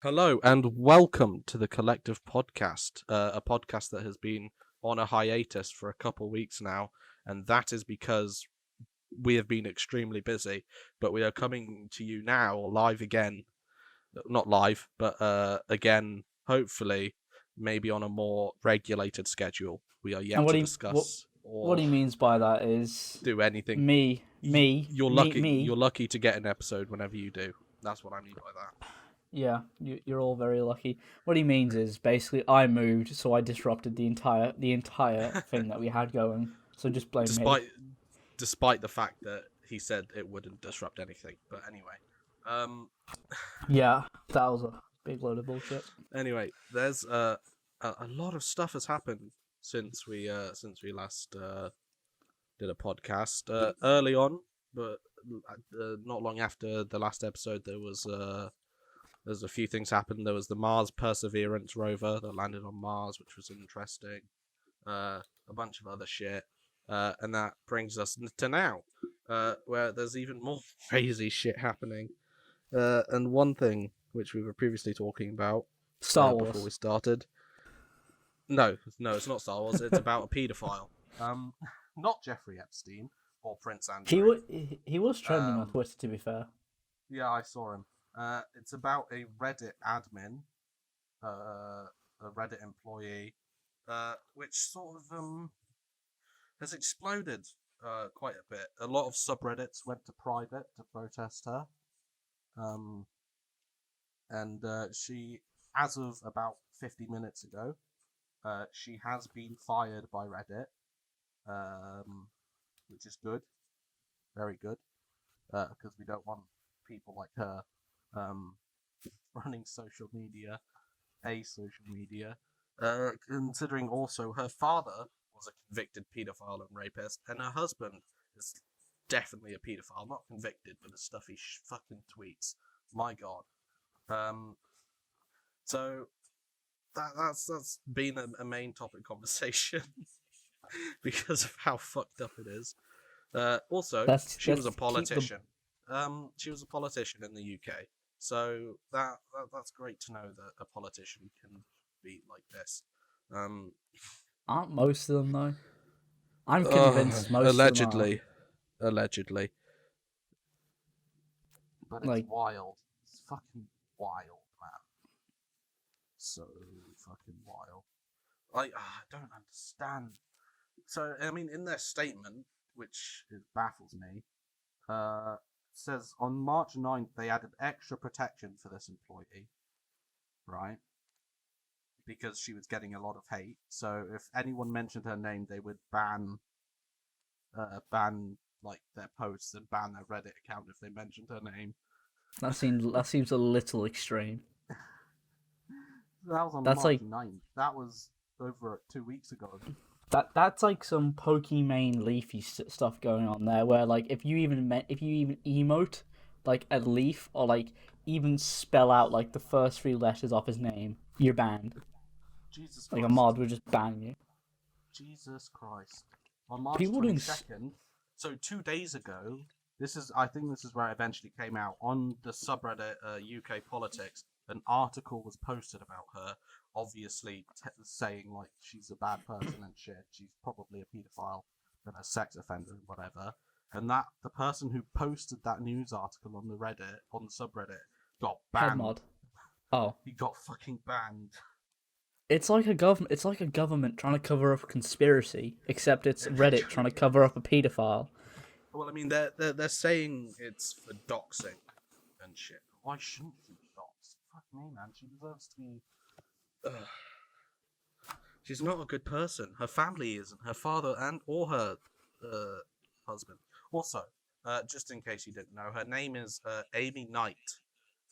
Hello and welcome to the Collective Podcast, a podcast that has been on a hiatus for a couple weeks now, and that is because we have been extremely busy. But we are coming to you now live again, not live, but again, hopefully, maybe on a more regulated schedule. We are And yet what to he what discuss what or he means by that is do anything. me, me, You're me, lucky. me. You're lucky to get an episode whenever you do. That's what I mean by that. Yeah, you're all very lucky. What he means is basically I moved, so I disrupted the entire thing that we had going. So just blame me. Despite the fact that he said it wouldn't disrupt anything. But anyway, um, Yeah, that was a big load of bullshit. anyway, there's a lot of stuff has happened since we last did a podcast early on, but not long after the last episode, there's a few things happened. There was the Mars Perseverance rover that landed on Mars, which was interesting. A bunch of other shit. And that brings us to now, where there's even more crazy shit happening. And one thing which we were previously talking about Star before we Wars. started. No, it's not Star Wars. It's about a paedophile. Not Jeffrey Epstein or Prince He Andrew. was he was trending on Twitter, to be fair. Yeah, I saw him. It's about a Reddit admin, a Reddit employee, which sort of has exploded quite a bit. A lot of subreddits went to private to protest her. And she, as of about 50 minutes ago, she has been fired by Reddit, which is good, very good, because we don't want people like her running social media, social media. Considering also her father was a convicted paedophile and rapist, and her husband is definitely a paedophile, not convicted, but the stuff he fucking tweets. My God. So that's been a main topic conversation because of how fucked up it is. Also, she was a Keep the politician. She was a politician in the UK, so that's great to know that a politician can be like this. Um, aren't most of them though. I'm convinced most of them are. allegedly, but it's Like wild. It's fucking wild, man. So fucking wild. I don't understand. So I mean, in their statement, which baffles me, says on March 9th they added extra protection for this employee, right? Because she was getting a lot of hate. So if anyone mentioned her name, they would ban like their posts and ban their Reddit account if they mentioned her name. that seems a little extreme. That was on That's March like 9th. That was over 2 weeks ago. that's like some Pokimane leafy stuff going on there, where like if you even emote like a leaf or like even spell out like the first three letters of his name, you're banned. Jesus Like a Christ. mod would just ban you. Jesus Christ. On March People doing 22nd, so 2 days ago, I think this is where it eventually came out, on the subreddit UK Politics, an article was posted about her, obviously saying like she's a bad person and shit, she's probably a paedophile and a sex offender and whatever. And that the person who posted that news article on the Reddit, on the subreddit, got head banned. mod. Oh, He got fucking banned. It's like a government trying to cover up a conspiracy, except it's Reddit trying to cover up a pedophile. Well, I mean, they're saying it's for doxing and shit. Why shouldn't she be doxed? Fuck me, man. She deserves to be. She's not a good person. Her family isn't. Her father and or her husband. Also, just in case you didn't know, her name is Amy Knight.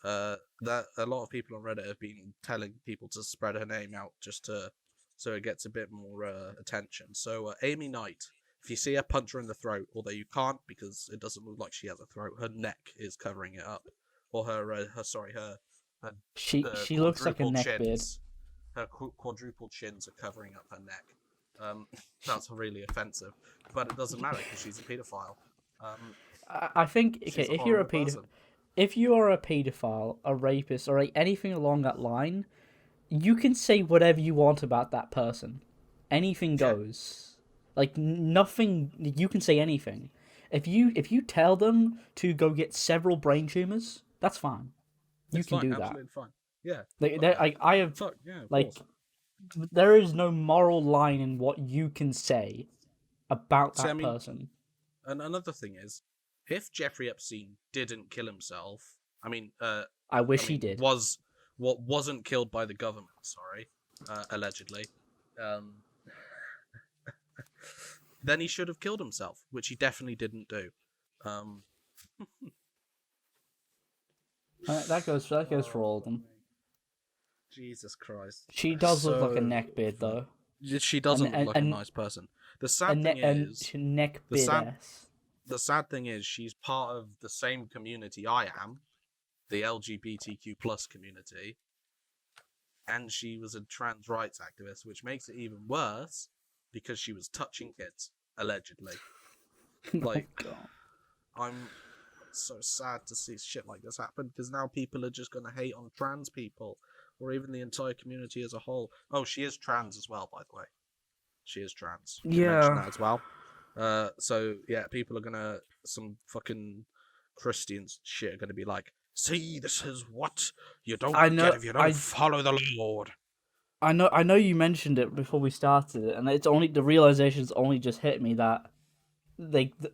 That a lot of people on Reddit have been telling people to spread her name out so it gets a bit more attention. So Amy Knight, if you see her, punch her in the throat, although you can't because it doesn't look like she has a throat. Her neck is covering it up, or her She looks like a quadruple neckbeard. chins. Her quadruple chins are covering up her neck. That's really offensive, but it doesn't matter because she's a paedophile. I think okay, She's a if you're a horrible person. if you are a paedophile, a rapist, or like anything along that line, you can say whatever you want about that person. Anything Yeah, goes. Like nothing. You can say anything. If you tell them to go get several brain tumors, that's fine. You it's can fine, do that. absolutely fine. Yeah, Like fuck that. I have Fuck yeah, of like course. there is no moral line in what you can say about See, I that mean, person. and another thing is, if Jeffrey Epstein didn't kill himself, I I wish he mean, did. wasn't killed by the government. Sorry, allegedly. Um, then he should have killed himself, which he definitely didn't do. Um, That goes for oh all of fuck them. me, Jesus Christ! She does look like a So neckbeard funny. though, She and doesn't look and like a and nice person. a, ne- a The neckbeard sad ass. the sad thing is, she's part of the same community I am, the LGBTQ plus community, and she was a trans rights activist, which makes it even worse because she was touching kids allegedly. Oh Like, god. I'm so sad to see shit like this happen because now people are just gonna hate on trans people or even the entire community as a whole. Oh, she is trans as well, by the way. She is trans. They mentioned Yeah. that as well. So yeah, people are gonna some fucking Christians shit are gonna be like, see, this is what you don't I get know. if you don't I follow the Lord. I know. I know you mentioned it before we started it, and it's only the realization's only just hit me that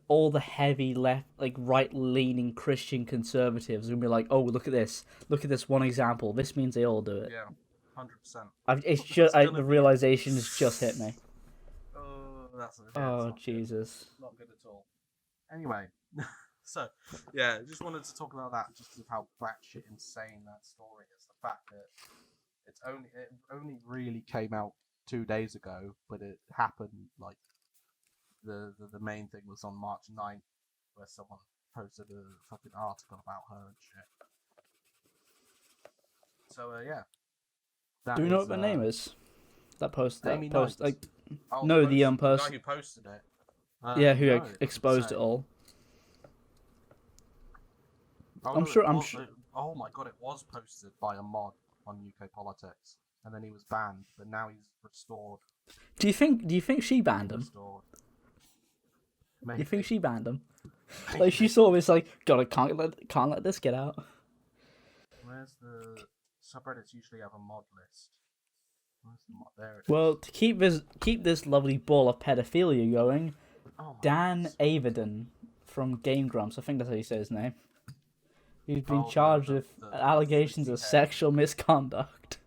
all the heavy left, like right-leaning Christian conservatives will be like, "Oh, look at this one example. This means they all do it." Yeah, 100%. It's It's just gonna the be. realization has just hit me. Oh, it's Oh not good. Jesus. Not good at all. Anyway, so yeah, just wanted to talk about that, just of how batshit insane that story is. The fact that it only really came out 2 days ago, but it happened like the main thing was on March 9th, where someone posted a fucking article about her and shit. So yeah, Do that you know is what the name is? That post. Amy That Knight. post. Like Oh, no, the the guy person. who posted it. Yeah, who No, it doesn't exposed it say. all. Oh I'm no, sure. I'm sure. oh my god, it was posted by a mod on UK politics, and then he was banned, but now he's restored. Do you think she Fully banned him? restored. Do you think Maybe. she banned him? Like she Maybe. saw this, like, God, I can't let this get out. Where's the subreddits usually have a mod list? Where's the mod? There it Well, is. to keep this lovely ball of pedophilia going, Oh my Dan goodness. Averden from Game Grumps, I think that's how you say his name. He's been Oh, charged with the allegations frizzy of hair. sexual misconduct.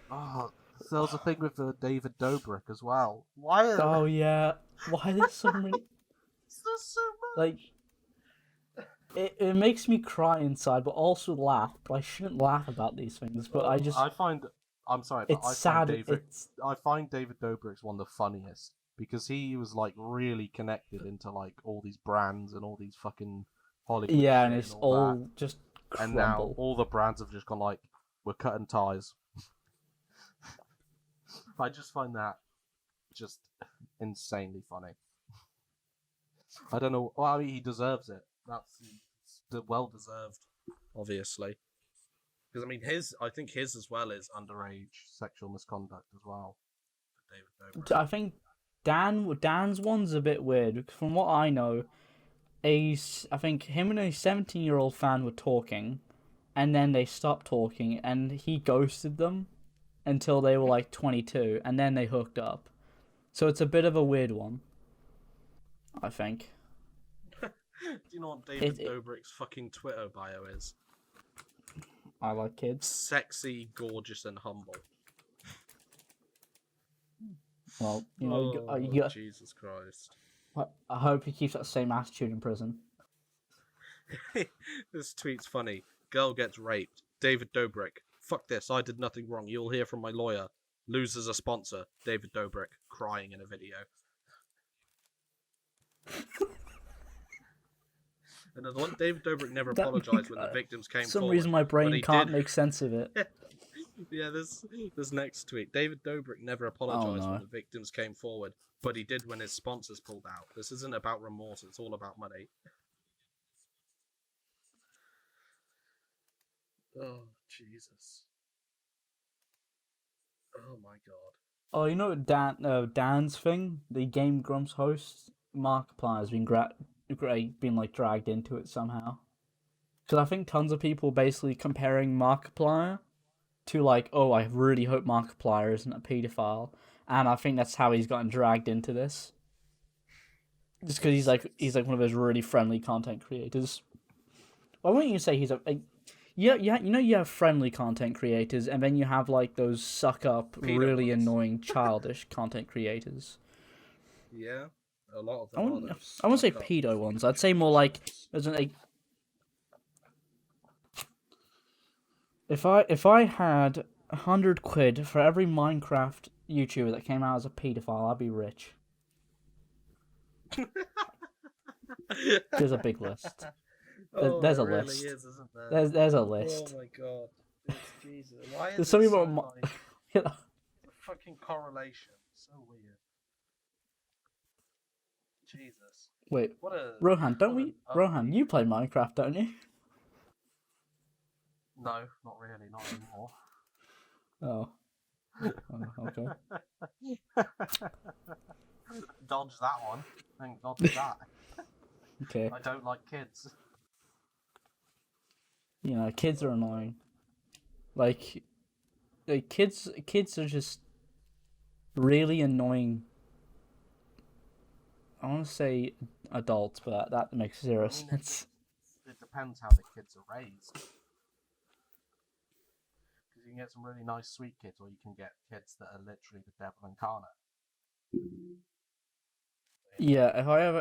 Oh, there was a thing with David Dobrik as well. Why Oh is yeah, why there's so many? there so Like, much? it makes me cry inside, but also laugh. But I shouldn't laugh about these things. But I just, I find. I'm sorry, but it's sad. It's I find David Dobrik's one of the funniest because he was like really connected into like all these brands and all these fucking Hollywood yeah, and shit and it's all that. all just And now crumble. all the brands have just gone like, we're cutting ties. I just find that just insanely funny. I don't know. Well, I mean, he deserves it. That's well deserved, obviously. Because I mean, I think his as well is underage sexual misconduct as well. For David Dobrik. I think Dan's one's a bit weird because from what I know, I think him and a 17-year-old fan were talking, and then they stopped talking, and he ghosted them until they were like 22, and then they hooked up. So it's a bit of a weird one, I think. Do you know what It, David it Dobrik's fucking Twitter bio is? I like kids. Sexy, gorgeous, and humble. Well, Oh, Jesus Christ. I hope he keeps that same attitude in prison. This tweet's funny. Girl gets raped. David Dobrik. Fuck this, I did nothing wrong. You'll hear from my lawyer. Loses a sponsor. David Dobrik crying in a video. And the one, David Dobrik never That apologized when the victims For came some forward. reason, my But brain he can't did. make sense of it. Yeah, this next tweet. David Dobrik never Oh apologized when no. the victims came forward, but he did when his sponsors pulled out. This isn't about remorse, it's all about money. Oh Jesus. Oh my god. Oh, you know Dan's thing, the Game Grumps host, Markiplier has been like dragged into it somehow. Because I think tons of people basically comparing Markiplier to like, oh, I really hope Markiplier isn't a paedophile, and I think that's how he's gotten dragged into this. Just because he's like one of those really friendly content creators. Why wouldn't you say he's a yeah, you know you have friendly content creators, and then you have like those suck up, Pedo really ones. annoying, childish content creators. Yeah. A lot of I them are wouldn't, those I wouldn't say suck up pedo ones. I'd say more childish like ones. there's an, if I had 100 quid for every Minecraft YouTuber that came out as a paedophile, I'd be rich. There's a big list. Oh, There's there a really list. is, isn't there? There's a Oh list. my god. It's Jesus. Why There's is it something so about like the the fucking correlation? So weird. Jesus. Wait, What a Rohan, don't what an we? Rohan, ugly. you play Minecraft, don't you? No, not really, not anymore. Oh, okay. Dodge that one. Thank God for that. Okay. I don't like kids. You know, kids are annoying. Like kids are just really annoying. I want to say adults, but that makes zero I mean, sense. it depends how the kids are raised. Because you can get some really nice, sweet kids, or you can get kids that are literally the devil incarnate. Yeah,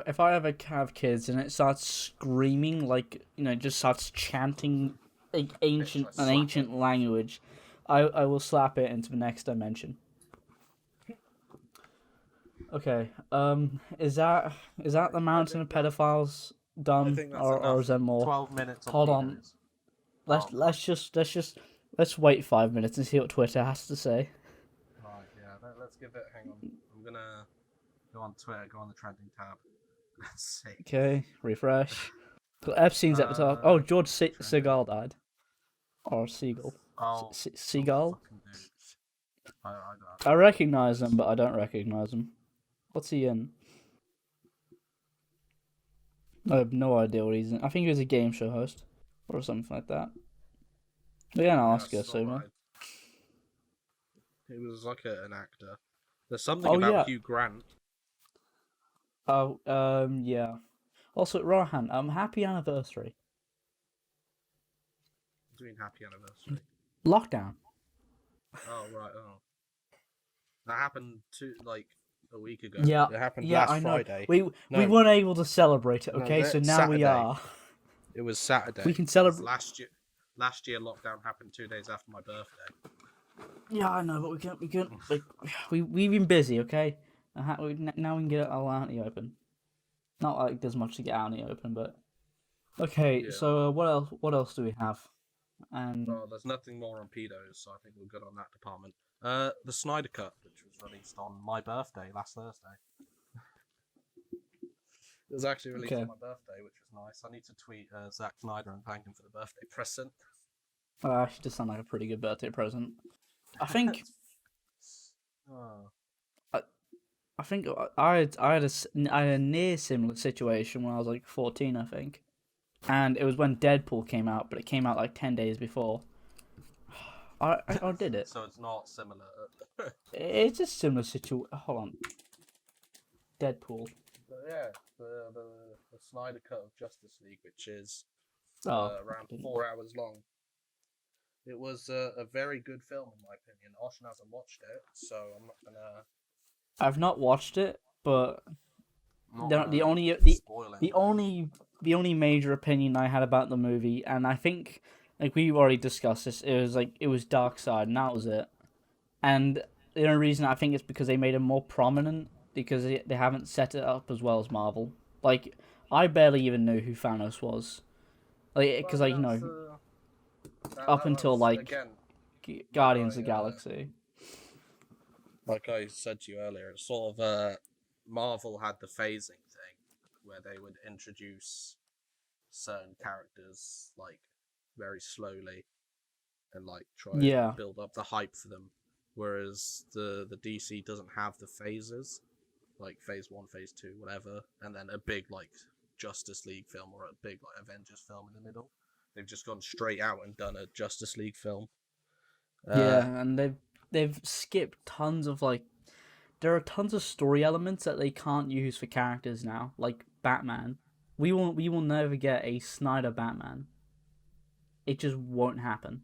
if I ever have kids and it starts screaming like just starts chanting like Bitch, I an slap ancient it. language, I will slap it into the next dimension. Okay. Is that the mountain of pedophiles I done, think that's or enough. is there more? 12 minutes on Hold on. pedos. Oh, Let's wait 5 minutes and see what Twitter has to say. right, yeah. Let's give it. Hang on. I'm gonna go on Twitter. Go on the trending tab. Let's see. Okay, refresh. So Epstein's at the top. Oh, George Trending. Seagal died. Or Seagal. Oh, some Seagal? fucking dude. I I don't know. recognize him, but I don't recognize him. What's he in? I have no idea what he's in. I think he was a game show host. Or something like that. But yeah, an Yeah, I Oscar, saw so man. that. He was like an actor. There's something Oh, about yeah. Hugh Grant. Oh, yeah. Also, Rohan, happy anniversary. Doing happy anniversary. Lockdown. Oh right. Oh, that happened a week ago. Yeah, It happened yeah, last I know. Friday. We No, weren't able to celebrate it, no, okay? So now we Saturday. are. It was Saturday. We can 'cause celebrate. Last year, lockdown happened 2 days after my birthday. Yeah, I know, but we can like we've been busy, okay? Now we can get it all out in the open. Not like there's much to get out in the open, but okay. Yeah. So what else do we have? And Well, there's nothing more on pedos, so I think we're good on that department. The Snyder Cut, which was released on my birthday last Thursday. It was actually released okay, on my birthday, which was nice. I need to tweet Zack Snyder and thank him for the birthday present. actually, does sound like a pretty good birthday present. I think Oh. I think I had a near similar situation when I was like 14, I think, and it was when Deadpool came out, but it came out like 10 days before. I did it. So it's not similar. It's a similar situation. Hold on. Deadpool. But yeah, the Snyder Cut of Justice League, which is Oh, around 4 hours long. It was a very good film, in my opinion. Oshin hasn't watched it, so I'm not gonna. I've not watched it, but the only spoil the anything. only major opinion I had about the movie, and I think like we've already discussed this, it was Dark Side, and that was it. And the only reason I think it's because they made him more prominent because they haven't set it up as well as Marvel. Like I barely even knew who Thanos was, like because like up until like again, Guardians of the Galaxy. Like I said to you earlier, it's sort of Marvel had the phasing thing where they would introduce certain characters like very slowly, and like try and Yeah. build up the hype for them. Whereas the DC doesn't have the phases, like phase 1, phase 2, whatever, and then a big like Justice League film or a big like Avengers film in the middle. They've just gone straight out and done a Justice League film. Uh, Yeah, and they've skipped tons of like there are tons of story elements that they can't use for characters now, like Batman. We will never get a Snyder Batman. It just won't happen.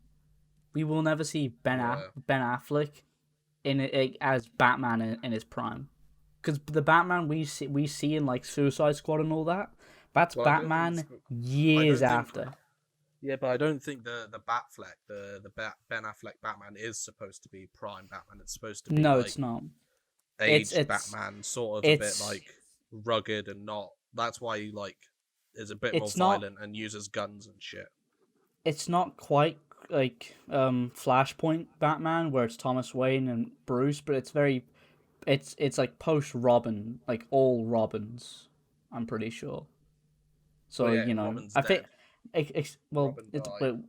We will never see yeah, Ben Affleck in it as Batman in his prime. Because the Batman we see in like Suicide Squad and all that, that's well, I don't think Batman I years don't think after. yeah, but I don't think the Batfleck, Ben Affleck Batman is supposed to be prime Batman. It's supposed to be No, like it's not. It's aged it's Batman, sort of a bit it's like rugged and not. That's why he like is a bit more it's not violent and uses guns and shit. it's not quite like Flashpoint Batman where it's Thomas Wayne and Bruce, but it's like post Robin, like all Robins. I'm pretty sure. Well, So yeah, you know, Robin's I think dead. well, Robin it's died.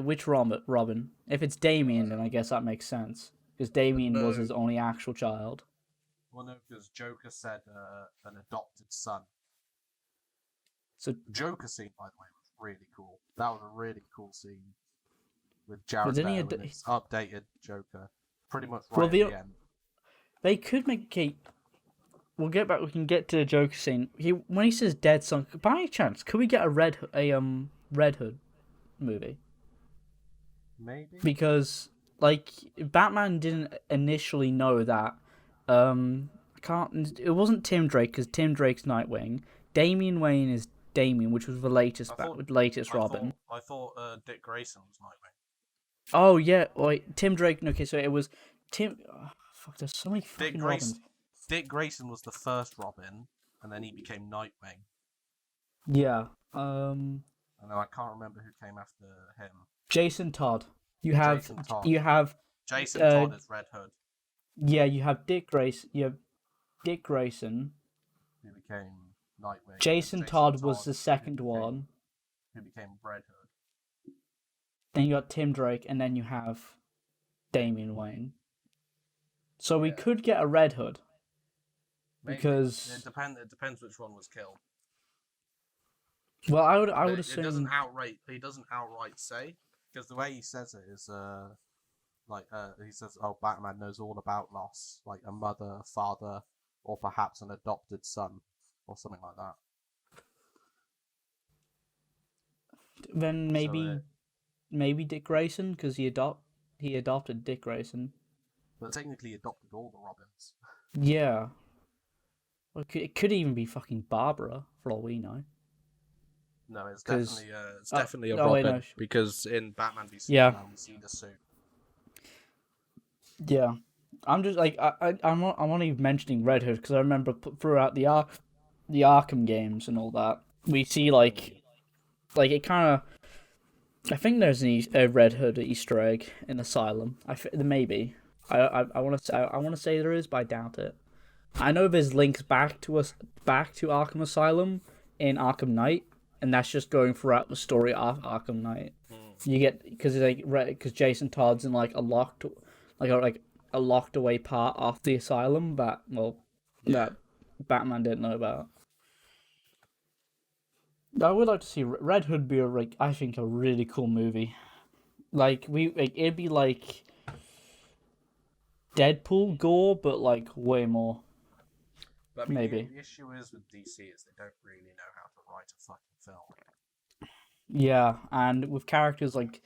which Robin? If it's Damien, then Uh, I guess that makes sense because Damien was no, his only actual child. well, no, because Joker said an adopted son. So, The Joker scene, by the way, was really cool. That was a really cool scene with but Jared didn't he? Leto and his updated Joker, pretty much Well, right at the end. they could make okay. We'll get back. We can get to the Joker scene. When he says dead son, by any chance, could we get Red Hood movie? Maybe. Because like Batman didn't initially know that. I can't. It wasn't Tim Drake because Tim Drake's Nightwing. Damian Wayne is Damian, which was the I thought, latest I thought, Robin. I thought Dick Grayson was Nightwing. Oh yeah, wait, Tim Drake. Okay, so it was Tim. Oh, fuck, there's so many Dick fucking Grayson, Robins. Dick Grayson was the first Robin, and then he became Nightwing. Yeah. And then I can't remember who came after him. Jason Todd. You have Jason Todd. you have Jason uh Todd is Red Hood, yeah, you have Dick Grace. You have Dick Grayson. who became Nightwing. Jason Todd was the second one. Who became Red Hood. Then you got Tim Drake, and then you have Damian Wayne. So we Yeah. could get a Red Hood Maybe. because It depends which one was killed. well, I would It assume doesn't outright say, because the way he says it is he says, oh, Batman knows all about loss, like a mother, a father, or perhaps an adopted son, or something like that. then So, maybe Dick Grayson because he adopted Dick Grayson. but technically he adopted all the Robins. Yeah. Well, it could even be fucking Barbara for all we know. No, it's 'Cause- definitely a oh, wait, Robin, no. because in Batman v Yeah. Superman we see the suit. Yeah, I'm just like I'm only mentioning Red Hood because I remember throughout the Arkham games and all that we see like it kind of. I think there's a Red Hood Easter egg in Asylum. Maybe I want to say there is, but I doubt it. I know there's links back to Arkham Asylum in Arkham Knight, and that's just going throughout the story of Arkham Knight. You get because Jason Todd's in like a locked away part of the asylum that Batman didn't know about. I would like to see Red Hood be I think a really cool movie. It'd be like Deadpool gore, but like way more. But I mean, Maybe. the issue is with DC is they don't really know how to write a fucking film. Yeah, and with characters like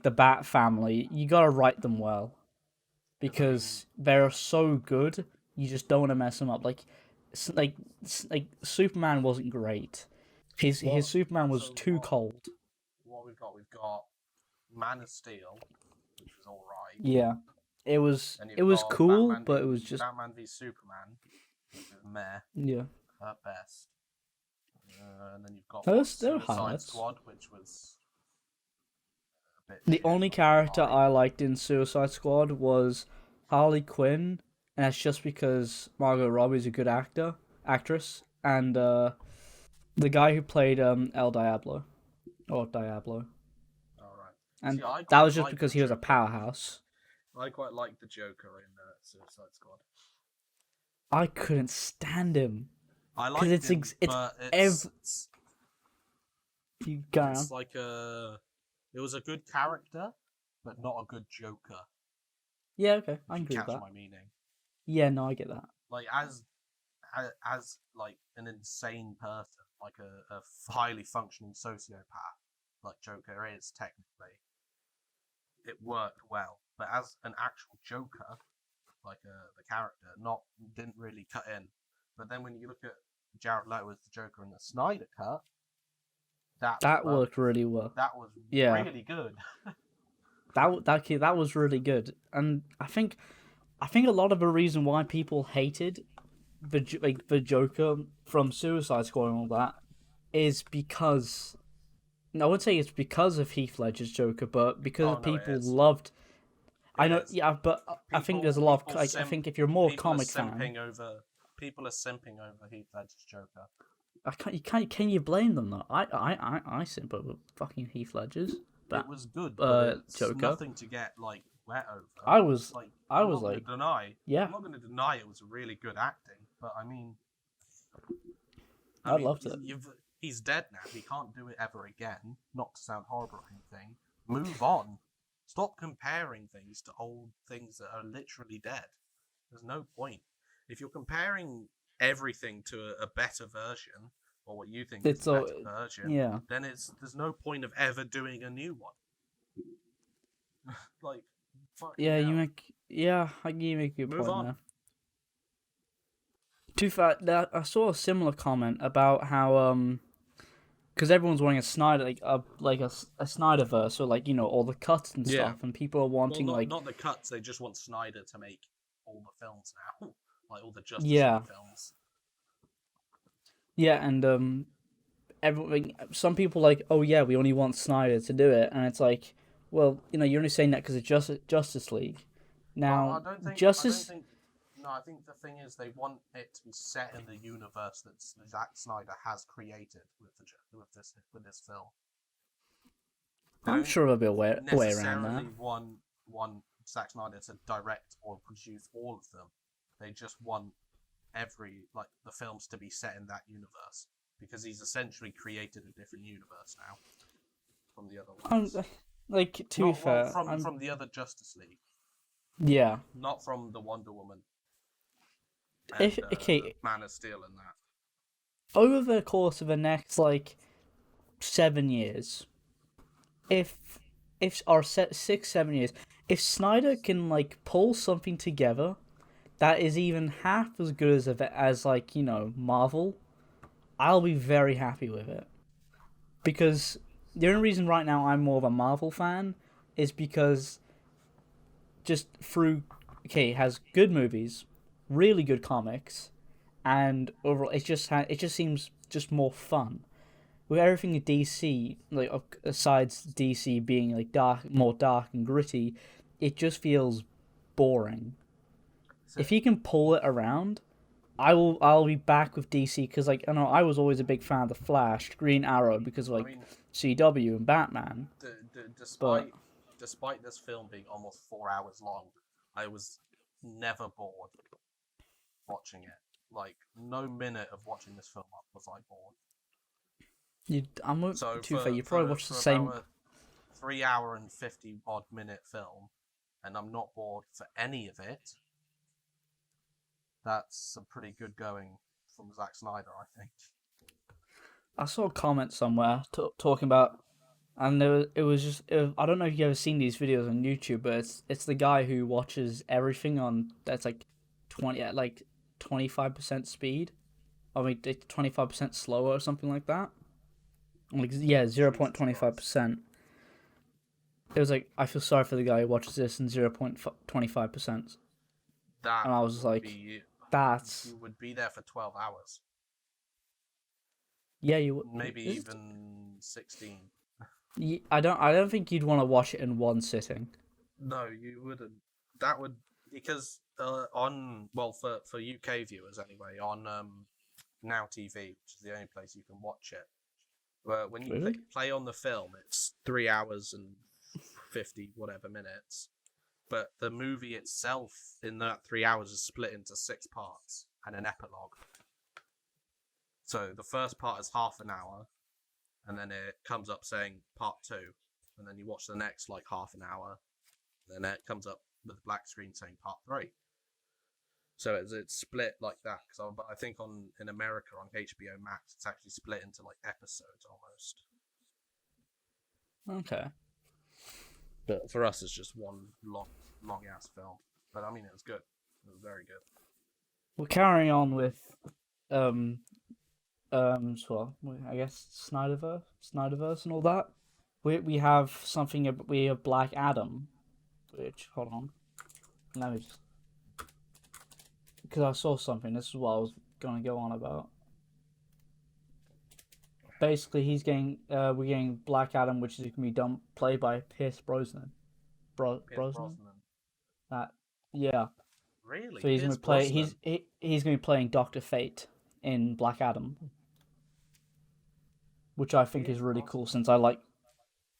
the Bat family, you gotta write them well because they're so good. You just don't want to mess them up. Like Superman wasn't great. His Superman was too cold. What we've got Man of Steel, which was all right. Yeah, it was Then you've it was got cool, Batman but v- it was just Batman v Superman, which is meh yeah. at best. And then you've got There were Suicide highlights. Squad, which was a bit The shit, only not gonna character lie. I liked in Suicide Squad was Harley Quinn, and that's just because Margot Robbie's a good actress, and the guy who played El Diablo, or Diablo. All right. and See, I that quite was just like because the he was a Joker. powerhouse. I quite like the Joker in Suicide Squad. I couldn't stand him I because liked him, it's but every you go on. it's like it was a good character, but not a good Joker. Yeah, okay, I If can you agree with catch that. my meaning. Yeah, no, I get that. Like as like an insane person, like a highly functioning sociopath, like Joker is technically, it worked well. But as an actual Joker, like the character, didn't really cut in. But then when you look at Jared Leto as the Joker in the Snyder cut, That worked really well. that was Yeah, really good. that was really good, and I think a lot of the reason why people hated the Joker from Suicide Squad and all that is because I would say it's because of Heath Ledger's Joker, but because Oh no, it people is. loved. I It know, is. yeah, but I think there's a lot of like. I think if you're more a People are comic fan, simping over people are simping over Heath Ledger's Joker. I can't. You can't. Can you blame them though? I simp over fucking Heath Ledger's It was good, but it's Joker. nothing to get like wet over. I was Like I was like, yeah, I'm not going to deny it was really good acting, but I mean, I loved it. he's dead now. He can't do it ever again. Not to sound horrible or anything. Move on. Stop comparing things to old things that are literally dead. There's no point. If you're comparing everything to a better version, or what you think is It's a a better version, yeah. then there's no point of ever doing a new one. Like, fucking Yeah, hell. you make a good Move point on. there. Too far. I saw a similar comment about how because everyone's wanting a Snyder a Snyderverse, or like all the cuts and Yeah. stuff, and people are wanting Not the cuts. They just want Snyder to make all the films now, like all the Justice yeah, League films. yeah, and everything. Some people like, oh yeah, we only want Snyder to do it, and it's like, well, you're only saying that because of Justice League. Well, Now, I don't Justice, think. No, I think the thing is they want it to be set in the universe that Zack Snyder has created with this film. They I'm don't sure there'll be a way around that. necessarily want Zack Snyder to direct or produce all of them. They just want the films to be set in that universe, because he's essentially created a different universe now from the other ones. Like to be fair, from the other Justice League, yeah. not from the Wonder Woman and Man of Steel and that. Over the course of the next 7 years, if or 6 7 years, if Snyder can pull something together that is even half as good as Marvel, I'll be very happy with it. Because the only reason right now I'm more of a Marvel fan is because just through it has good movies, really good comics, and overall it just seems just more fun. With everything in DC, aside DC being more dark and gritty, it just feels boring. If he can pull it around, I'll be back with DC, because I know I was always a big fan of the Flash, Green Arrow, because CW and Batman. Despite this film being almost 4 hours long, I was never bored watching it. Like, no minute of watching this film was I bored. You probably watched the same. About a 3 hour and 50 odd minute film, and I'm not bored for any of it. That's some pretty good going from Zack Snyder, I think. I saw a comment somewhere talking about, and it was just I don't know if you've ever seen these videos on YouTube, but it's the guy who watches everything on that's 25% speed, I mean 25% slower or something like that. 0.25%. It was I feel sorry for the guy who watches this in 0.25%. And I was that's you would be there for 12 hours. Yeah, you would. Maybe even 16. I don't think you'd want to watch it in one sitting. No, you wouldn't. That would, because for UK viewers anyway, on Now TV, which is the only place you can watch it. But when you Really? play on the film, it's 3 hours and 50 whatever minutes. But the movie itself in that 3 hours is split into 6 parts and an epilogue. So the first part is half an hour, and then it comes up saying part 2, and then you watch the next like half an hour, and then it comes up with a black screen saying part 3. So it's split like that. Because I think in America on HBO Max, it's actually split into like episodes almost. Okay. But for us, it's just one long ass film. But I mean, it was good. It was very good. We're carrying on with well, I guess Snyderverse and all that. We have something. We have Black Adam, which hold on, let me just because I saw something. This is what I was gonna go on about. Basically, we're getting Black Adam, which is gonna be played by Pierce Brosnan. Brosnan. That yeah. Really? So he's Pierce gonna play. Brosnan? He's gonna be playing Doctor Fate in Black Adam, which I think Pierce is really Brosnan. cool. Since I like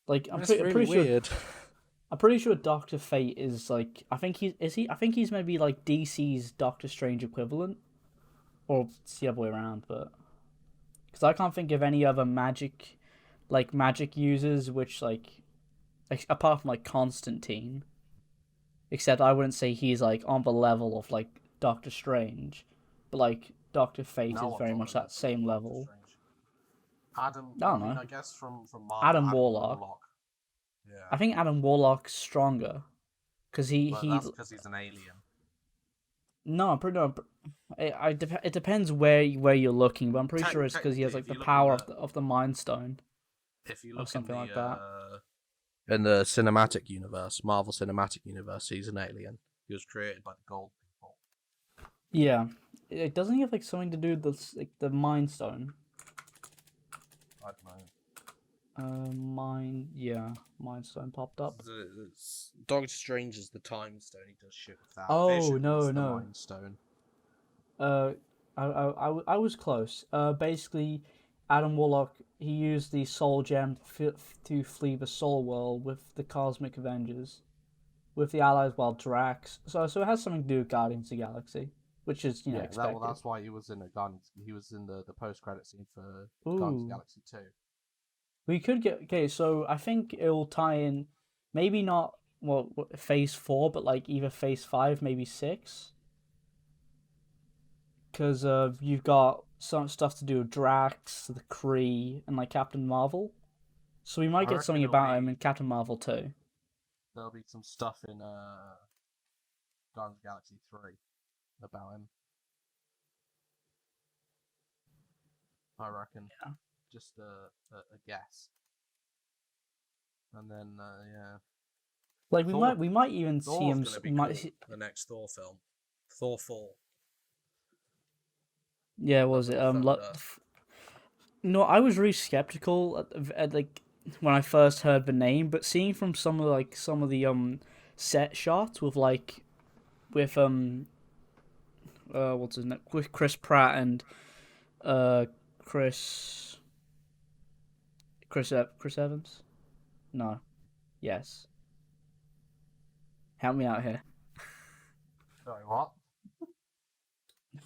I'm That's really pretty sure. weird. I'm pretty sure Doctor Fate is like I think I think he's maybe like DC's Doctor Strange equivalent, or it's the other way around. But because I can't think of any other magic users which like apart from like Constantine, except I wouldn't say he's like on the level of like Doctor Strange, but like Doctor Fate No is one's very on much the that level of same Doctor level. Strange. Adam, I I don't mean, know. I guess from Marvel, Adam Warlock. Yeah, I think Adam Warlock's stronger because but he that's because he's an alien. no, I'm pretty no. It depends where you're looking, but I'm pretty sure it's because he has Technically, like if the you look in power of the Mind Stone if you or look in something like that. in the cinematic universe, Marvel Cinematic Universe, he's an alien. He was created by the Gold People. Yeah, it doesn't he have like something to do with the Mind Stone. I don't know. Mind Stone popped up. Doctor Strange is the Time Stone. He does shit with that. Oh Vision no is the no. Mind Stone. I was close. Basically, Adam Warlock he used the Soul Gem to flee the Soul World with the Cosmic Avengers, with the allies while Drax. So it has something to do with Guardians of the Galaxy, which is expected. That's why he was in He was in the post credit scene for Ooh. Guardians of the Galaxy 2. We could get okay. So I think it will tie in, maybe not phase 4, but like either phase 5, maybe 6. Because you've got some stuff to do with Drax, the Kree, and like Captain Marvel. So we might get something about him in Captain Marvel too. There'll be some stuff in Guardians of the Galaxy 3 about him. I reckon. Yeah. Just a guess. And then yeah. Like we might even see him. The next Thor film, Thor 4. Yeah, was it no, I was really skeptical at like when I first heard the name, but seeing from some of the set shots with what's his name, with Chris Pratt and Chris Evans. No, yes. Help me out here. Sorry, what?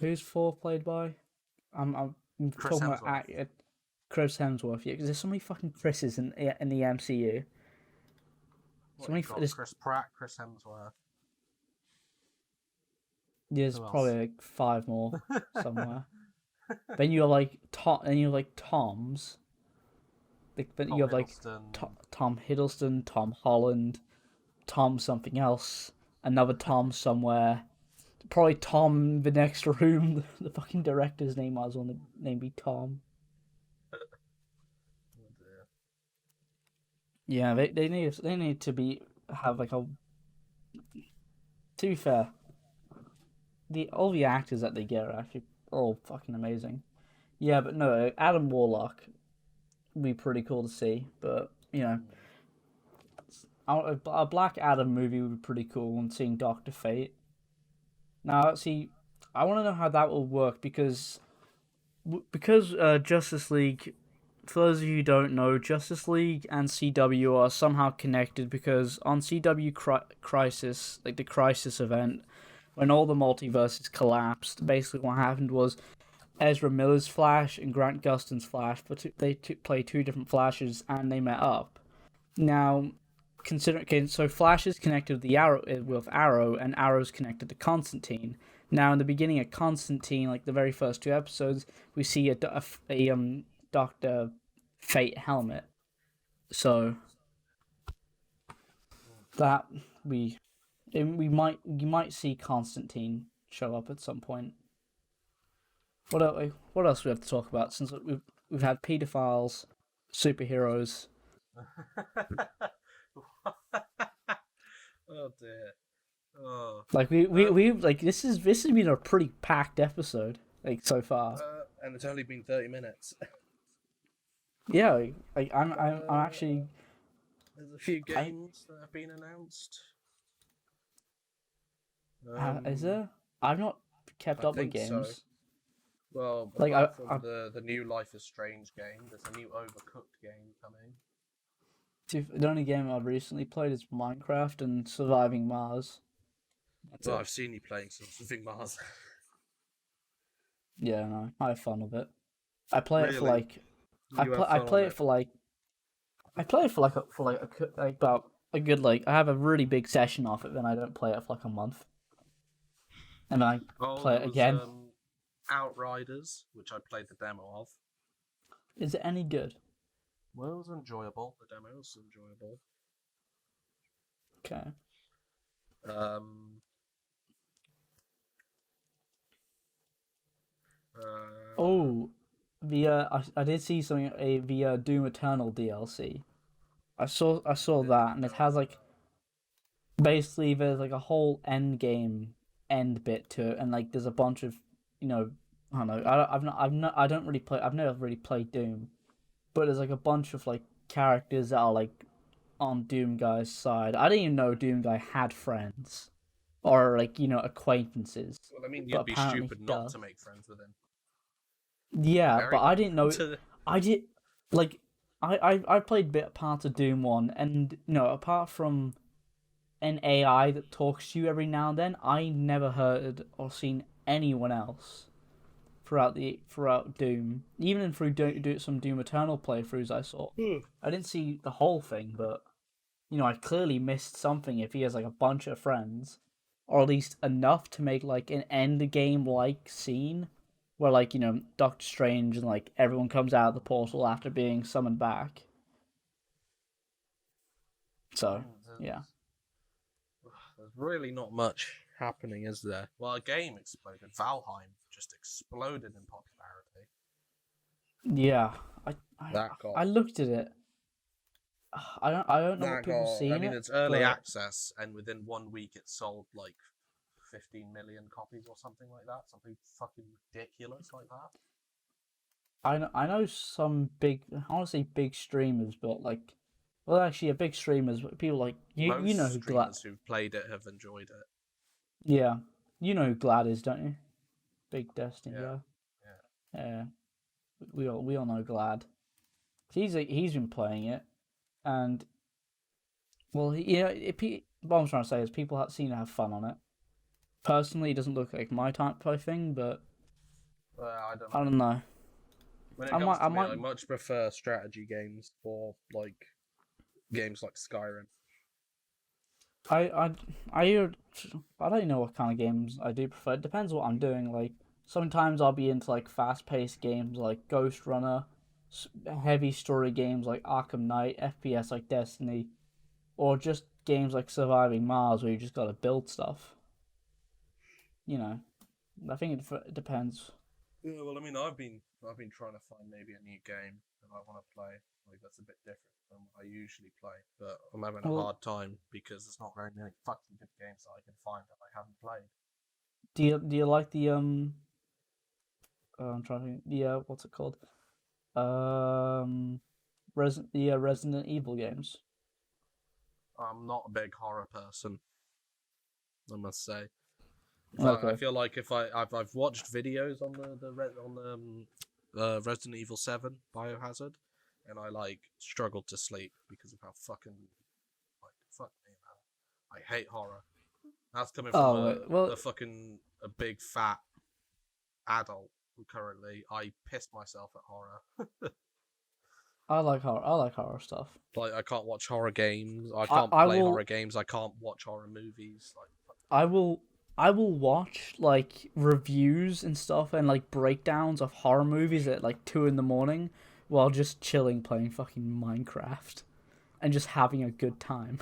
Who's Thor played by? I'm Chris talking Hemsworth. about Chris Hemsworth. Yeah, because there's so many fucking Chris's in the MCU. So many. Chris Pratt, Chris Hemsworth. There's probably like 5 more somewhere. Then you have like Toms. Then you have like Tom Hiddleston, Tom Holland, Tom something else, another Tom somewhere. Probably Tom the next room. The fucking director's name might as well name be Tom. Yeah, they need to have like a. To be fair, all the actors that they get are actually all fucking amazing. Yeah, but no, Adam Warlock would be pretty cool to see. But a Black Adam movie would be pretty cool, and seeing Doctor Fate. Now, see, I want to know how that will work because Justice League for those of you who don't know, Justice League and CW are somehow connected because on CW Crisis, like the Crisis event, when all the multiverses collapsed, basically what happened was Ezra Miller's Flash and Grant Gustin's Flash, but they play two different Flashes and they met up. Now, so Flash is connected with Arrow, and Arrow's connected to Constantine. Now, in the beginning of Constantine, like the very first two episodes, we see a Doctor Fate helmet. So that you might see Constantine show up at some point. What else we have to talk about since we've had pedophiles, superheroes. Oh dear. Oh. Like we like this has been a pretty packed episode like so far. And it's only been 30 minutes. Yeah, like I'm actually. There's a few games that have been announced. Is there? I've not kept up with games. So. Well, like from the new Life is Strange game, there's a new Overcooked game coming. The only game I've recently played is Minecraft and Surviving Mars. Well, I've seen you playing Surviving Mars. Yeah, no, I have fun with it. I play it for like. I about a good I have a really big session off it, then I don't play it for like a month, and then I play it again. Outriders, which I played the demo of. Is it any good? Well, it was enjoyable. The demo was enjoyable. Okay. I did see something the Doom Eternal DLC. I saw that, and it has like basically there's like a whole end bit to it, and like there's a bunch of I don't know. I've never really played Doom, but there's like a bunch of like characters that are like on Doom Guy's side. I didn't even know Doom Guy had friends or like acquaintances. Well, I mean, you'd be stupid not to make friends with him. Yeah, but I didn't know. I did like I played parts of Doom 1, and apart from an AI that talks to you every now and then, I never heard or seen anyone else throughout Doom. Even through some Doom Eternal playthroughs I saw. I didn't see the whole thing, but I clearly missed something if he has like a bunch of friends, or at least enough to make like an end game like scene where like Doctor Strange and like everyone comes out of the portal after being summoned back. So yeah. There's really not much happening, is there? Well, a game exploded. Valheim just exploded in popularity. Yeah, I looked at it. I don't know what people see. I mean, it's early access, and within 1 week it sold like 15 million copies or something like that. Something fucking ridiculous like that. I know some big, I want to say big streamers, but like, well, actually, a big streamers, people like Most you know who streamers who've played it have enjoyed it. Yeah, you know who Glad is, don't you? Big Destiny guy. Yeah. We all know Glad. He's been playing it, and well, what I'm trying to say is people seem to have fun on it. Personally, it doesn't look like my type of thing, but I don't know. When it comes to me, I much prefer strategy games for like games like Skyrim. I don't know what kind of games I do prefer. It depends what I'm doing. Like sometimes I'll be into like fast-paced games like Ghost Runner, heavy story games like Arkham Knight, FPS like Destiny, or just games like Surviving Mars where you just gotta build stuff. I think it depends. Yeah, well, I mean, I've been trying to find maybe a new game that I want to play. Like that's a bit different than what I usually play, but I'm having a hard time because there's not very many fucking good games that I can find that I haven't played. Do you like the I'm trying to think, the what's it called? Resident Evil games. I'm not a big horror person, I must say. Okay. I feel like if I've watched videos on the Resident Evil 7 Biohazard, and I like struggled to sleep because of how fucking fuck me, man. I hate horror. That's coming from a big fat adult who currently I pissed myself at horror. I like horror. I like horror stuff. Like I can't watch horror games. I I, can't I play will. horror games. I can't watch horror movies. Like I will. I will watch like reviews and stuff and like breakdowns of horror movies at like 2 a.m. while just chilling playing fucking Minecraft and just having a good time.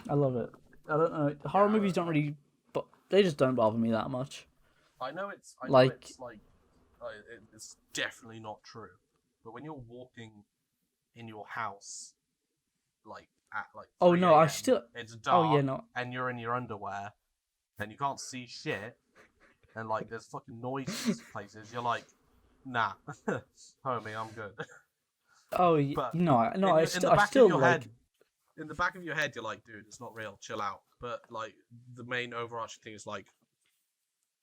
I love it. I don't know. Horror movies don't really, but they just don't bother me that much. I know it's it's definitely not true. But when you're walking in your house, like at like 3 no, a.m., it's dark, no, and you're in your underwear, and you can't see shit, and like there's fucking noises places, you're like, nah, homie, I'm good. But in the back of your head, you're like, dude, it's not real, chill out. But like the main overarching thing is like,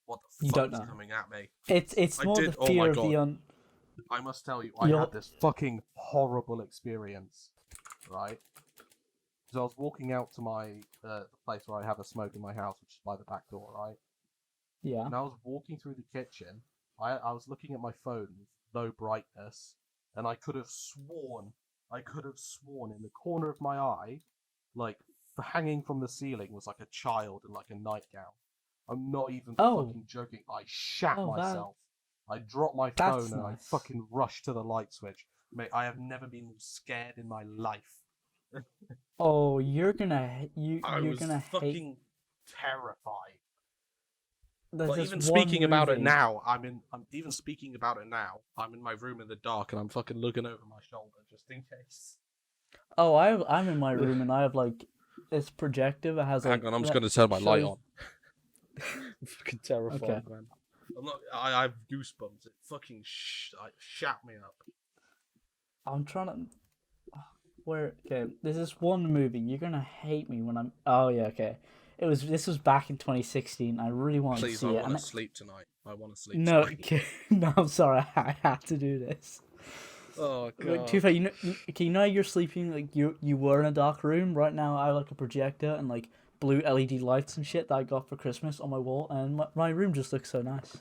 what the fuck is coming at me? It's more the fear of the I must tell you, I had this fucking horrible experience, right? Because I was walking out to my the place where I have a smoke in my house, which is by the back door, right? Yeah. And I was walking through the kitchen. I was looking at my phone with low brightness, and I could have sworn in the corner of my eye, like hanging from the ceiling, was like a child in like a nightgown. I'm not even fucking joking. I shat myself. I dropped my phone and I fucking rushed to the light switch. Mate, I have never been more scared in my life. Oh, you're gonna fucking terrified. There's but even speaking about it now, I'm in my room in the dark and I'm fucking looking over my shoulder just in case. Oh, I'm in my room and I have like this projector that has like. Hang on, I'm just gonna turn my light on. I'm fucking terrified, man. I have goosebumps. It fucking shat me up. I'm trying to. There's this one movie. You're gonna hate me when I'm. Oh yeah, okay. This was back in 2016. I really wanted to see it. Please, I want to sleep tonight. I want to sleep. No, tonight. okay. No, I'm sorry. I had to do this. Oh god. Too fair. You know you're sleeping like you were in a dark room. Right now, I have like a projector and like blue LED lights and shit that I got for Christmas on my wall, and my room just looks so nice.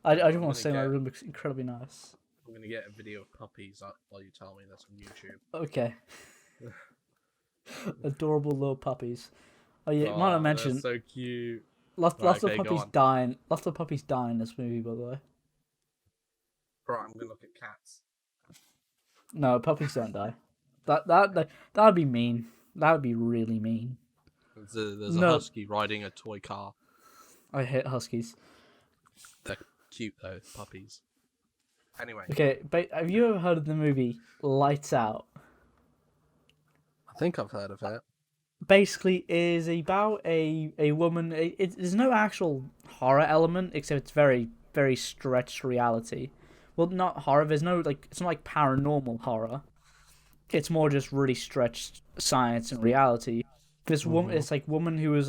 I just want to say my room looks incredibly nice. I'm gonna get a video of puppies while you tell me that's on YouTube. Okay. Adorable little puppies. Oh yeah, might I mention? So cute. Lots of puppies dying. Lots of puppies die in this movie, by the way. Right, I'm gonna look at cats. No, puppies don't die. That'd be mean. That would be really mean. There's a husky riding a toy car. I hate huskies. They're cute though, puppies. Anyway. Okay, but have you ever heard of the movie Lights Out? I think I've heard of it. Basically, is about a woman. There's no actual horror element, except it's very, very stretched reality. Well, not horror. There's no it's not like paranormal horror. It's more just really stretched science and reality. This woman, it's like woman who had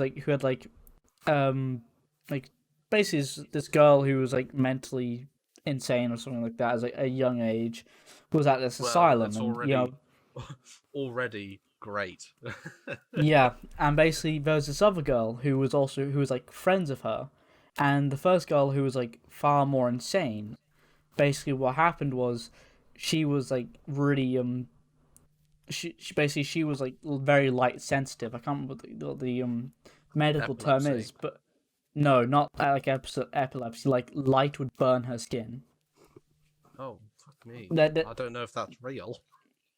basically this girl who was like mentally insane or something like that as like a young age, who was at this asylum, and already great. Yeah, and basically there was this other girl who was like friends of her, and the first girl who was like far more insane. Basically, what happened was she was like really she was like very light sensitive. I can't remember what the medical term is, but no, not like epilepsy. Like light would burn her skin. Oh fuck me! I don't know if that's real.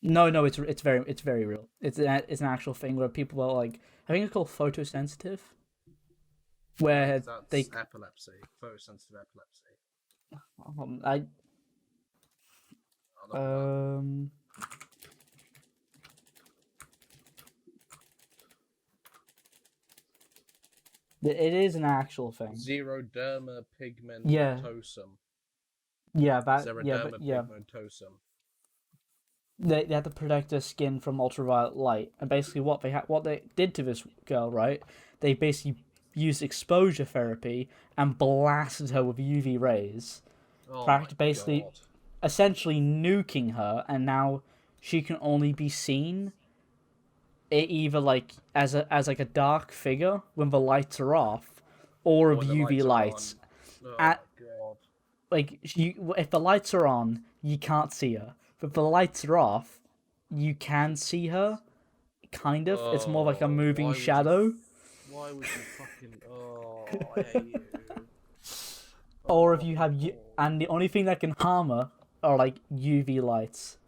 No, it's very real. It's an actual thing where people are like, I think it's called photosensitive, where that's epilepsy, photosensitive epilepsy. It is an actual thing. Xeroderma pigmentosum. Pigmentosum. They had to protect their skin from ultraviolet light, and basically what they did to this girl, right? They basically used exposure therapy and blasted her with UV rays. Oh my God. essentially nuking her, and now she can only be seen either like as like a dark figure when the lights are off, or Or of when the UV lights are on. lights. Oh At god. like if the lights are on, you can't see her. But if the lights are off, you can see her. Kind of. It's more like a Oh, moving shadow. why would you fucking? Oh, I hate you. Or if you have Oh. and the only thing that can harm her are like UV lights,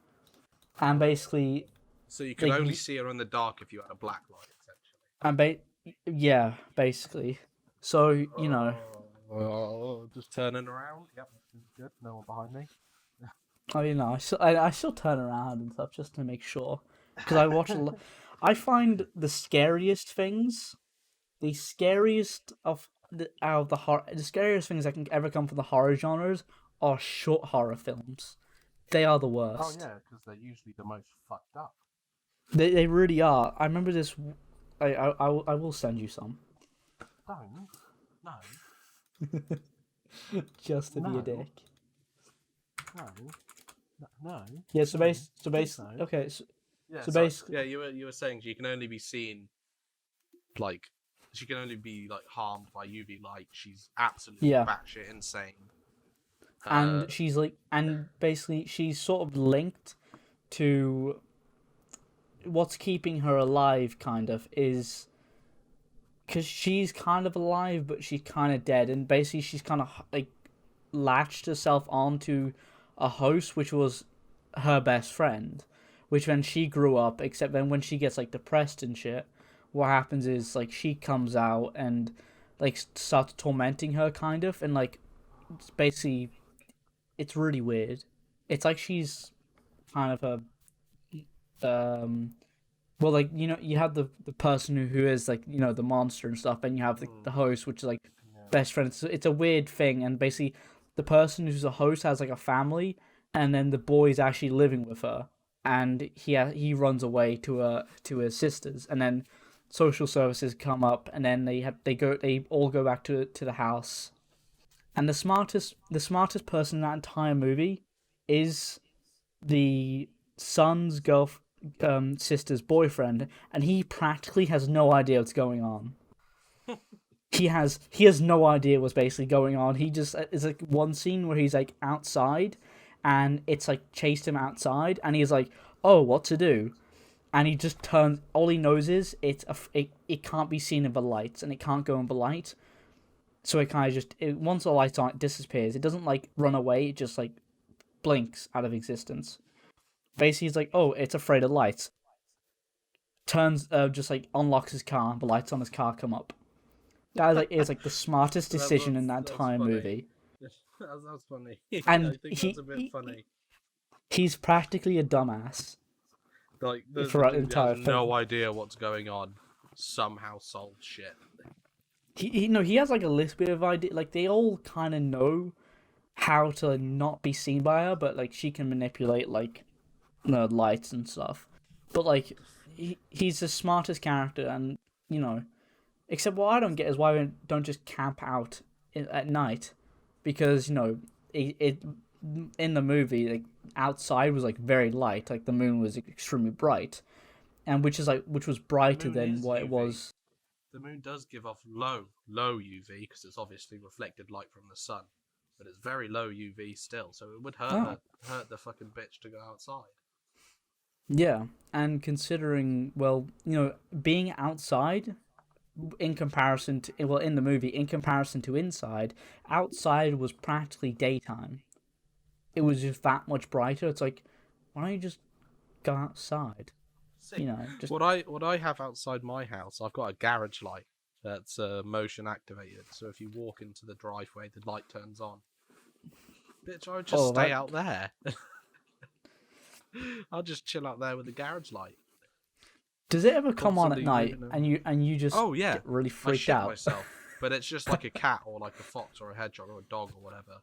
and basically So you could like only see her in the dark if you had a black light, essentially. and yeah, basically. So Just turning around. Yep, good. No one behind me. I still turn around and stuff just to make sure because I watch. I find the scariest things, the scariest of the out of the horror, the scariest things that can ever come from the horror genres are short horror films. They are the Oh worst. yeah, because they're usually the most fucked up. They really are. I remember this. I will send you some Don't. No. just to be a No. dick. No. No. Yeah. No. So Please base. no. Okay. Yeah. So Sorry. basically, Yeah. You were saying she can only be seen like she can only be like harmed by UV light. She's absolutely yeah. batshit insane. Uh. And she's like, and basically, she's sort of linked to what's keeping her alive. Kind of is because she's kind of alive, but she's kind of dead, and basically, she's kind of like latched herself onto a host, which was her best friend. Which when she grew up, except then when she gets like depressed and shit, what happens is like she comes out and like starts tormenting her, kind of, and like it's basically it's really weird. It's like she's kind of well, like you have the person who is like the monster and stuff, and you have the host, which is like Yeah. best friend. It's a weird thing, and basically the person who's a host has like a family, and then the boy's actually living with her, and he runs away to her sisters, and then social services come up, and then they all go back to the house, and the smartest person in that entire movie is the son's sister's boyfriend, and he practically has no idea what's going on. He has no idea what's basically going on. He just is like one scene where he's like outside, and it's like chased him outside, and he's like, "Oh, what to do?" And he just turns. All he knows is it can't be seen in the lights, and it can't go in the light. So it kind of once the lights on, it disappears. It doesn't like run away. It just like blinks out of existence. Basically, he's like, "Oh, it's afraid of lights." Turns, just like unlocks his car. The lights on his car come up. That is like the smartest decision in that That's entire funny. movie. That's funny. I And think that's a bit funny. he's practically a dumbass Like the throughout the dude has entire no film. idea what's going on. Somehow solved shit. He has like a little bit of idea. Like they all kind of know how to not be seen by her, but like she can manipulate like lights and stuff. But like he's the smartest character, and you know, except what I don't get is why we don't just camp out at night, because it in the movie like outside was like very light, like the moon was extremely bright, and which was The brighter moon than is what it UV. was. The moon does give off low UV because it's obviously reflected light from the sun, but it's very low UV still. So it would Oh, hurt the fucking bitch to go outside. yeah, and considering being outside in comparison to in the movie in comparison to inside, outside was practically daytime. It was just that much brighter. It's like, why don't you just go outside? See, Just what I have outside my house, I've got a garage light that's motion activated. So if you walk into the driveway, the light turns on. Bitch, I would just stay that out there. I'll just chill out there with the garage light. does it ever come on at Constantly night moving and you just Oh yeah, get really I freaked shit out? myself, but it's just like a cat or like a fox or a hedgehog or a dog or whatever.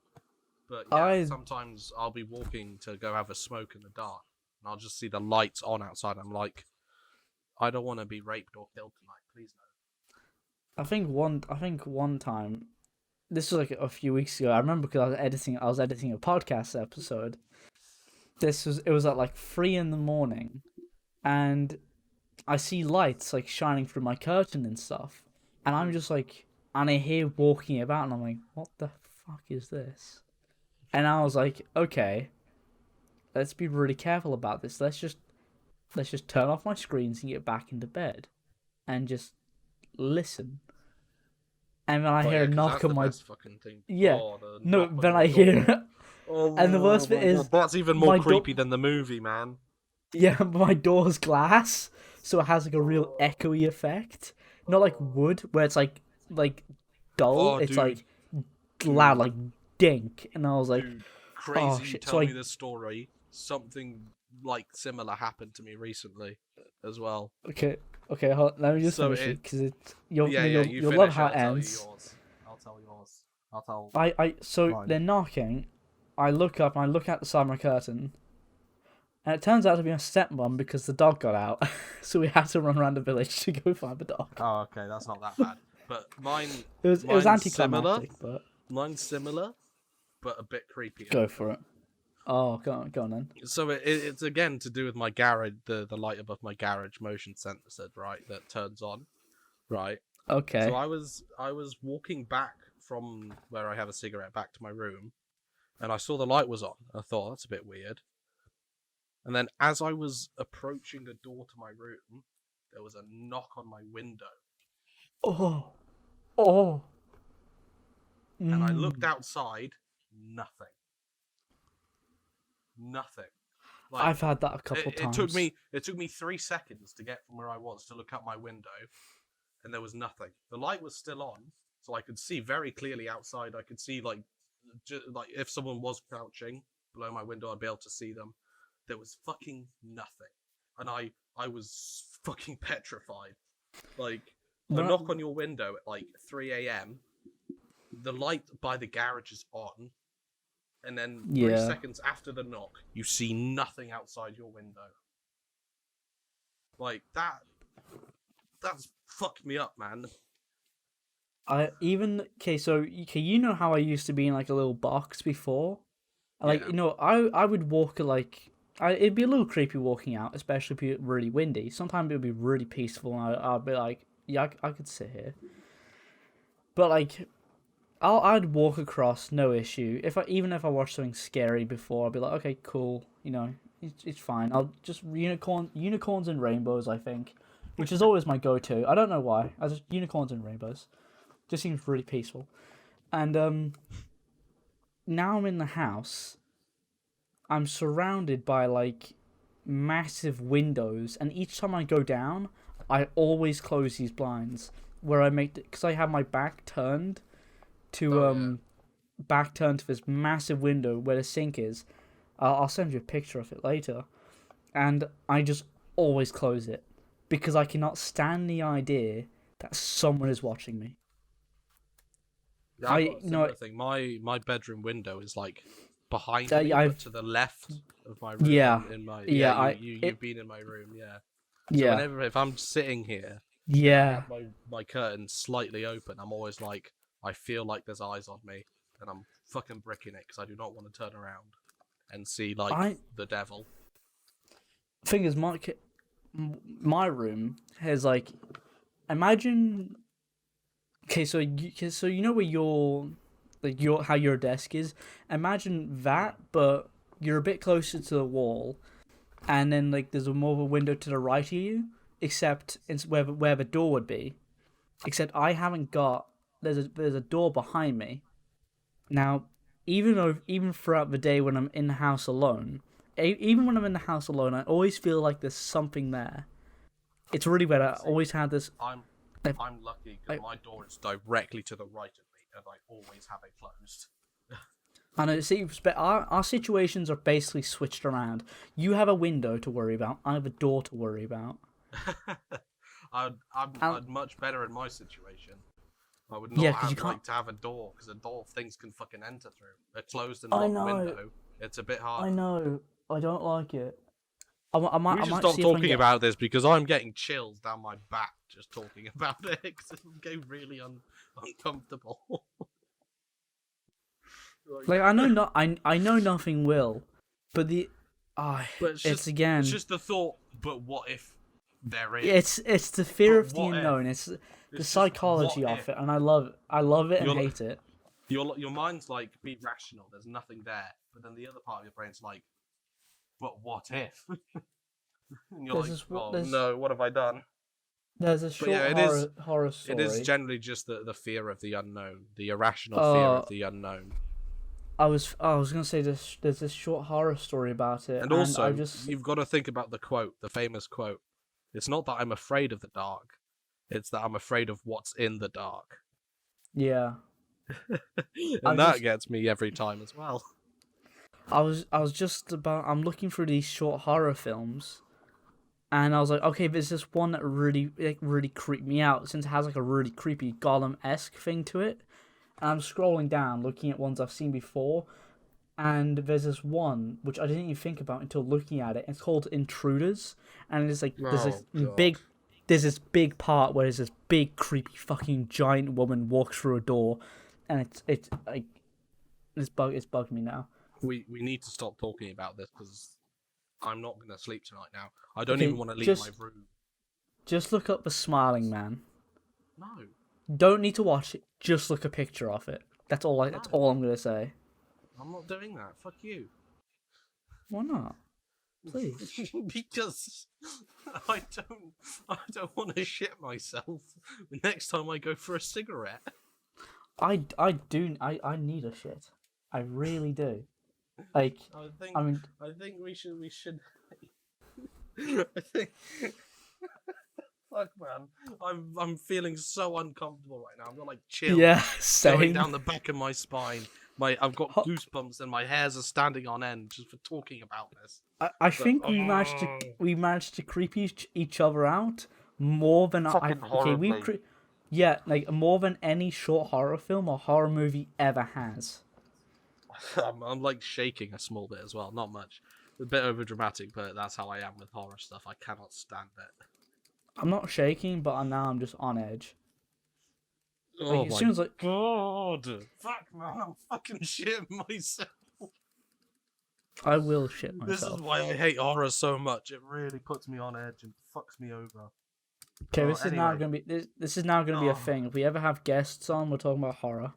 But yeah, I sometimes I'll be walking to go have a smoke in the dark, and I'll just see the lights on outside. I'm like, I don't want to be raped or killed tonight. Please no. I think one time this was like a few weeks ago. I remember because I was editing a podcast episode. It was at like 3 a.m, and I see lights like shining through my curtain and stuff, and I'm just like, and I hear walking about, and I'm like, what the fuck is this? And I was like, okay, let's be really careful about this. Let's just turn off my screens and get back into bed, and just listen. And then I hear a knock on my fucking thing. yeah. No, knock then on I your door. hear, and the worst bit is that's even more my creepy than the movie, man. yeah, my door's glass, so it has like a real echoey effect. Not like wood, where it's like dull. It's dude. like loud, like dink. And I was like, Dude, crazy oh you shit. tell me this story. Something like similar happened to me recently as well. Okay, let me just finish it because you'll love how it ends. I'll tell yours. I'll tell. So mine. they're knocking. I look up and I look out the side of my curtain, and it turns out to be my stepmom because the dog got out, so we had to run around the village to go find the dog. Oh, okay, that's not that bad. But mine. It was anticlimactic, but mine's similar, but a bit creepier. Go for it. Oh, go on then. So it's again to do with my garage, the light above my garage motion sensor, right, that turns on, right. Okay. So I was walking back from where I have a cigarette back to my room, and I saw the light was on. I thought that's a bit weird. And then as I was approaching the door to my room, there was a knock on my window. Oh. And I looked outside, nothing. Like, I've had that a couple times. It took me 3 seconds to get from where I was to look out my window, and there was nothing. The light was still on, so I could see very clearly outside. I could see like if someone was crouching below my window, I'd be able to see them. There was fucking nothing, and I was fucking petrified. Like a knock on your window at like 3 a.m. The light by the garage is on. And then 3 seconds after the knock, you see nothing outside your window. Like that's fucked me up, man. You know how I used to be in like a little box before? Like, yeah. I would walk it'd be a little creepy walking out, especially if it's really windy. Sometimes it would be really peaceful, and I'd be like, yeah, I could sit here. But like, I'd walk across, no issue. Even if I watched something scary before, I'd be like, okay, cool, it's fine. I'll just unicorns and rainbows, I think, which is always my go-to. I don't know why. I just unicorns and rainbows, just seems really peaceful. And now I'm in the house. I'm surrounded by like massive windows, and each time I go down, I always close these blinds where because I have my back turned to this massive window where the sink is. I'll send you a picture of it later, and I just always close it because I cannot stand the idea that someone is watching me. Yeah, I've got a similar thing. My bedroom window is like behind me, but to the left of my room. You've been in my room, yeah. So if I'm sitting here, I have my curtains slightly open, I'm always like, I feel like there's eyes on me, and I'm fucking bricking it because I do not want to turn around and see the devil. Thing is, my room has like, imagine. Okay, so you know where how your desk is. Imagine that, but you're a bit closer to the wall, and then like there's more of a window to the right of you, except it's where the door would be. Except I haven't got. There's a door behind me. Now, even throughout the day when I'm in the house alone, even when I'm in the house alone, I always feel like there's something there. It's really weird. I always have this. I'm lucky because my door is directly to the right of me, and I always have it closed. I know. See, but our situations are basically switched around. You have a window to worry about. I have a door to worry about. I'm much better in my situation. I would not like to have a door because a door things can fucking enter through. A closed and locked window. It's a bit hard. I know. I don't like it. We should stop talking about this because I'm getting chills down my back just talking about it because it's getting really uncomfortable. Like I know not I know nothing will, but But it's again. it's just the thought. But what if there is? It's the fear But of the what if? unknown. It's the It's just what psychology of if it, and I love it. I love it and your hate it. your mind's like be rational. There's nothing there. But then the other part of your brain's like, but what if? And you're There's like, this oh there's no, what have I done? there's a But yeah, short horror it is story. generally just the fear of the unknown, the irrational fear Uh, of the unknown. I was gonna say this. There's this short horror story about it, And and I also, just you've got to think about the quote, the famous quote. It's not that I'm afraid of the dark, it's that I'm afraid of what's in the dark. yeah. I And that just gets me every time as well. I was just about. I'm looking through these short horror films, and I was like, okay, there's this one that really creeped me out since it has like a really creepy Gollum-esque thing to it. And I'm scrolling down, looking at ones I've seen before, and there's this one which I didn't even think about until looking at it. It's called Intruders, and it's like Oh, God. big, there's this big part where there's this big creepy fucking giant woman walks through a door, and it's like it's bugged me now. We need to stop talking about this because I'm not going to sleep tonight now. I don't Okay, even want to leave my room. just look up the Smiling Man. No. Don't need to watch it. Just look a picture of it. That's all. That's all I'm gonna say. I'm not doing that. Fuck you. Why not? Please. Because I don't want to shit myself the next time I go for a cigarette. I need a shit. I really do. Like I mean, I think we should I think fuck man. I'm feeling so uncomfortable right now. I've got like chills yeah, going same. down the back of my spine. I've got goosebumps and my hairs are standing on end just for talking about this. I think we managed to creep each other out more than Fucking horribly. yeah, like more than any short horror film or horror movie ever has. I'm like shaking a small bit as well, not much. A bit over dramatic, but that's how I am with horror stuff. I cannot stand it. I'm not shaking, but now I'm just on edge. Oh As my soon as god! Fuck man, I'm fucking shitting myself. I will shit myself. This is why I hate horror so much. It really puts me on edge and fucks me over. Okay, this is now Anyway. gonna be this is now gonna be a thing. If we ever have guests on, we're talking about horror.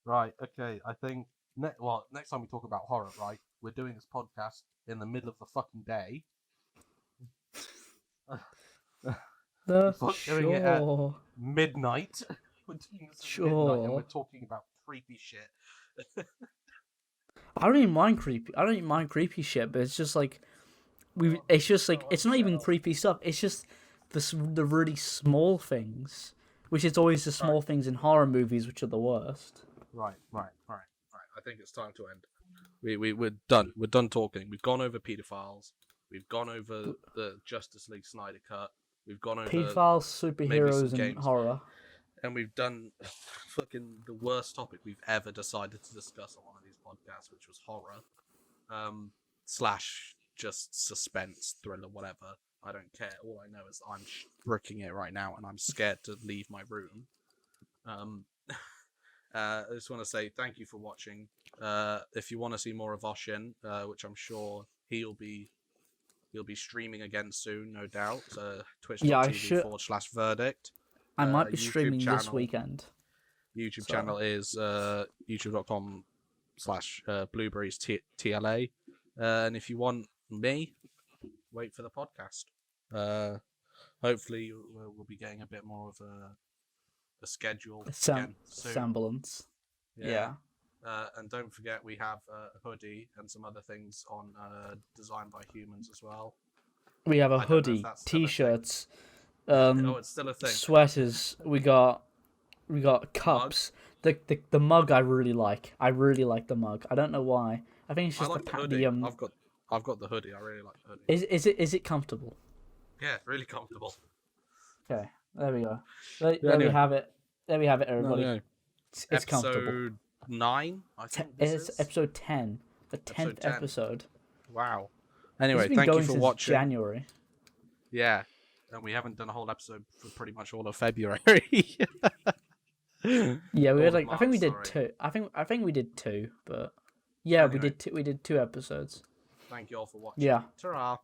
Right. Okay. I think next time we talk about horror, right? We're doing this podcast in the middle of the fucking day. Doing it at midnight. We're doing this at midnight, and we're talking about creepy shit. I don't even mind creepy shit, but it's just like it's just like it's not even creepy stuff. It's just the really small things, which is always the small things in horror movies, which are the worst. Right. I think it's time to end. We're done. We're done talking. We've gone over pedophiles. We've gone over the Justice League Snyder cut. We've gone over pedophiles, superheroes, and games. horror. And we've done fucking the worst topic we've ever decided to discuss on one of these podcasts, which was horror, / just suspense, thriller, whatever. I don't care. All I know is I'm bricking it right now, and I'm scared to leave my room. I just want to say thank you for watching. If you want to see more of Oshin, which I'm sure he'll be streaming again soon, no doubt. Twitch.tv/verdict. I might be YouTube streaming channel, this weekend. YouTube channel is youtube.com/blueberries TLA. And if you want me, wait for the podcast. Hopefully we'll be getting a bit more of a schedule again soon. Semblance. Yeah. And don't forget we have a hoodie and some other things on Designed by Humans as well. We have a hoodie, t-shirts, it's still a thing. Sweaters. We got cups. The mug I really like. I really like the mug. I don't know why. I think it's just the hoodie. I've got the hoodie. I really like the hoodie. Is it comfortable? Yeah, really comfortable. Okay, there we go. There we have it. There we have it, everybody. No. It's comfortable. Episode 9, I think it's episode 10. The 10th episode. Wow. Anyway, thank you for watching. January. Yeah, and we haven't done a whole episode for pretty much all of February. Yeah, we All had the like I think we marks, did sorry. two. I think we did two, but yeah, Anyway. we did two episodes. Thank you all for watching. Yeah. Ta-ra.